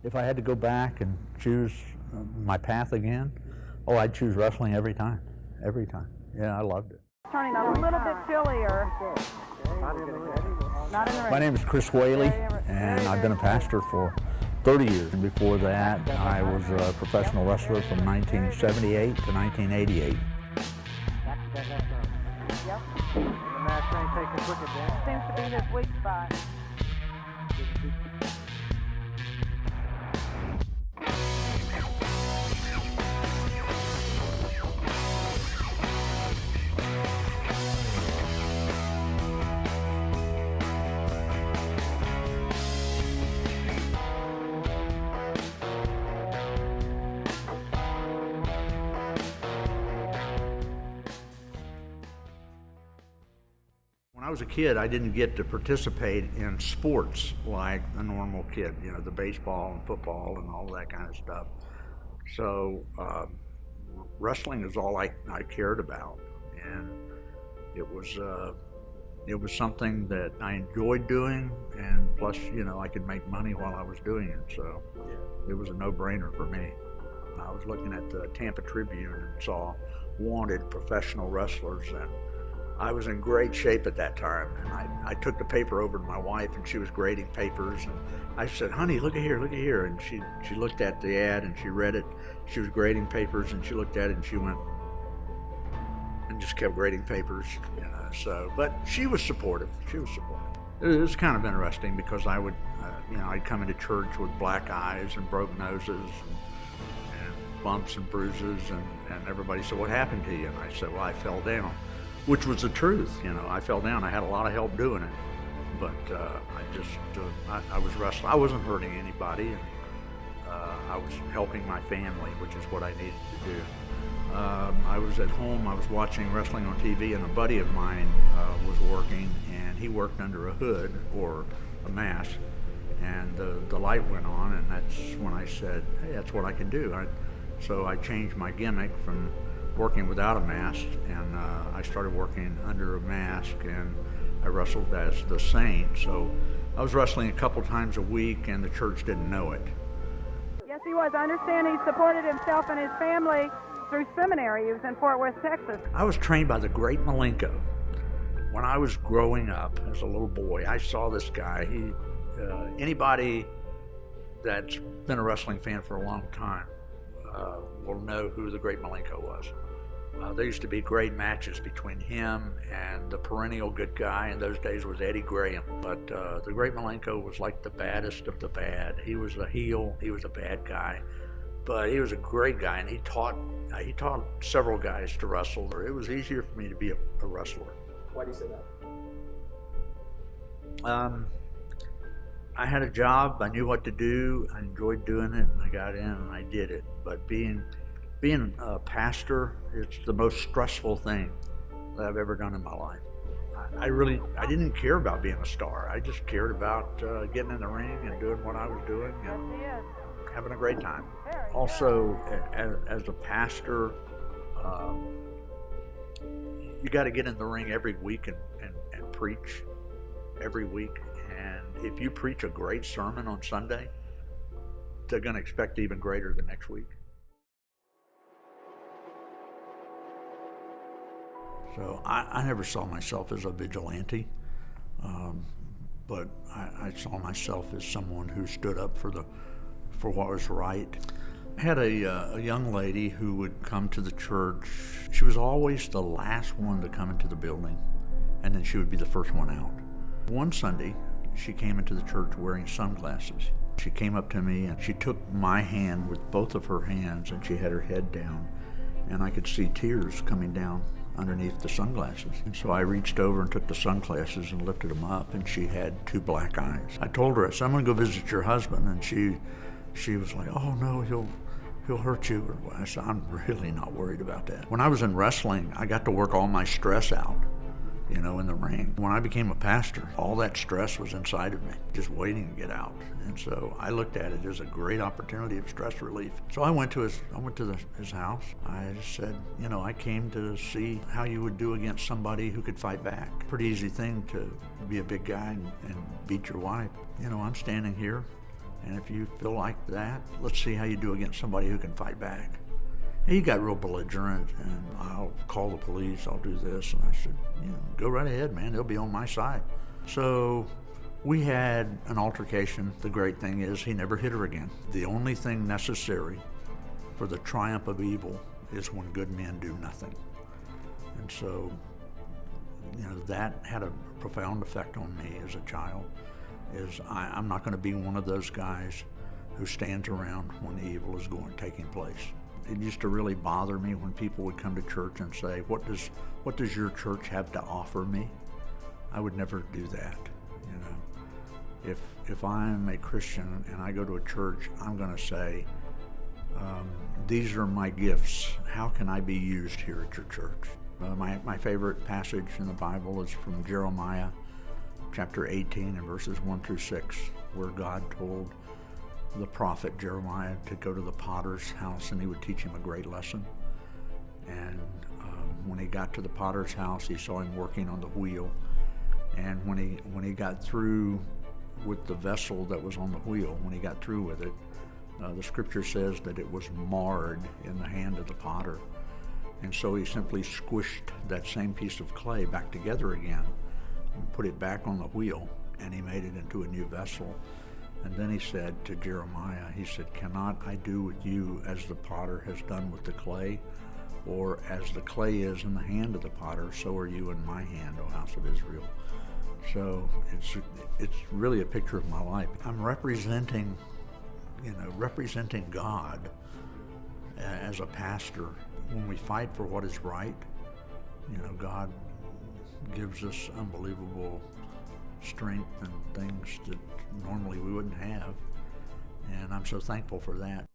If I had to go back and choose my path again, oh, I'd choose wrestling every time. Every time. Yeah, I loved it. Turning a little bit chillier. Not in the ring. My name is Chris Whaley, and I've been a pastor for 30 years. And before that, I was a professional wrestler from 1978 to 1988. Yep. Seems to be his weak spot. When I was a kid, I didn't get to participate in sports like a normal kid, you know, the baseball and football and all that kind of stuff. So wrestling is all I cared about, and it was something that I enjoyed doing, and plus, you know, I could make money while I was doing it, so it was a no-brainer for me. I was looking at the Tampa Tribune and saw wanted professional wrestlers, and I was in great shape at that time, and I took the paper over to my wife, and she was grading papers, and I said, honey, look at here, and she looked at the ad, and she read it. She was grading papers, and she looked at it, and she went, and just kept grading papers, you know, so, but she was supportive. It was kind of interesting because I would, you know, I'd come into church with black eyes and broken noses and bumps and bruises, and everybody said, what happened to you? And I said, well, I fell down. Which was the truth, you know. I fell down. I had a lot of help doing it, but I was wrestling. I wasn't hurting anybody, and I was helping my family, which is what I needed to do. I was at home. I was watching wrestling on TV, and a buddy of mine was working, and he worked under a hood or a mask, and the light went on, and that's when I said, hey, that's what I can do. So I changed my gimmick from working without a mask, and I started working under a mask, and I wrestled as the Saint. So I was wrestling a couple times a week, and the church didn't know it. Yes, he was. I understand he supported himself and his family through seminary. He was in Fort Worth, Texas. I was trained by the great Malenko. When I was growing up as a little boy, I saw this guy. Anybody that's been a wrestling fan for a long time will know who the great Malenko was. There used to be great matches between him and the perennial good guy in those days was Eddie Graham. But the great Malenko was like the baddest of the bad. He was a heel, he was a bad guy, but he was a great guy, and he taught several guys to wrestle. It was easier for me to be a wrestler. Why do you say that? I had a job, I knew what to do, I enjoyed doing it, and I got in and I did it. But being a pastor, it's the most stressful thing that I've ever done in my life. I didn't care about being a star. I just cared about getting in the ring and doing what I was doing and having a great time. Also, as a pastor, you got to get in the ring every week and preach every week. And if you preach a great sermon on Sunday, they're going to expect even greater the next week. So I never saw myself as a vigilante, but I saw myself as someone who stood up for what was right. I had a young lady who would come to the church. She was always the last one to come into the building, and then she would be the first one out. One Sunday, she came into the church wearing sunglasses. She came up to me and she took my hand with both of her hands, and she had her head down, and I could see tears coming down underneath the sunglasses. And so I reached over and took the sunglasses and lifted them up, and she had two black eyes. I told her, I said, I'm gonna go visit your husband, and she was like, oh no, he'll hurt you. I said, I'm really not worried about that. When I was in wrestling, I got to work all my stress out, you know, in the ring. When I became a pastor, all that stress was inside of me, just waiting to get out. And so I looked at it as a great opportunity of stress relief. So I went to his house. I said, you know, I came to see how you would do against somebody who could fight back. Pretty easy thing to be a big guy and beat your wife. You know, I'm standing here And if you feel like that, let's see how you do against somebody who can fight back. And he got real belligerent, and I'll call the police, I'll do this. And I said, go right ahead, man, they'll be on my side. So we had an altercation. The great thing is he never hit her again. The only thing necessary for the triumph of evil is when good men do nothing. And so, that had a profound effect on me as a child. I'm not going to be one of those guys who stands around when evil is taking place. It used to really bother me when people would come to church and say, what does your church have to offer me? I would never do that. If I'm a Christian and I go to a church, I'm going to say, these are my gifts. How can I be used here at your church? My favorite passage in the Bible is from Jeremiah chapter 18 and verses 1 through 6, where God told the prophet Jeremiah to go to the potter's house and he would teach him a great lesson. And when he got to the potter's house, he saw him working on the wheel. And when he got through with the vessel that was on the wheel, when he got through with it, the scripture says that it was marred in the hand of the potter. And so he simply squished that same piece of clay back together again and put it back on the wheel, and he made it into a new vessel. And then he said to Jeremiah, he said, cannot I do with you as the potter has done with the clay? Or as the clay is in the hand of the potter, so are you in my hand, O house of Israel. So it's really a picture of my life. I'm representing God as a pastor. When we fight for what is right, God gives us unbelievable strength and things that normally we wouldn't have. And I'm so thankful for that.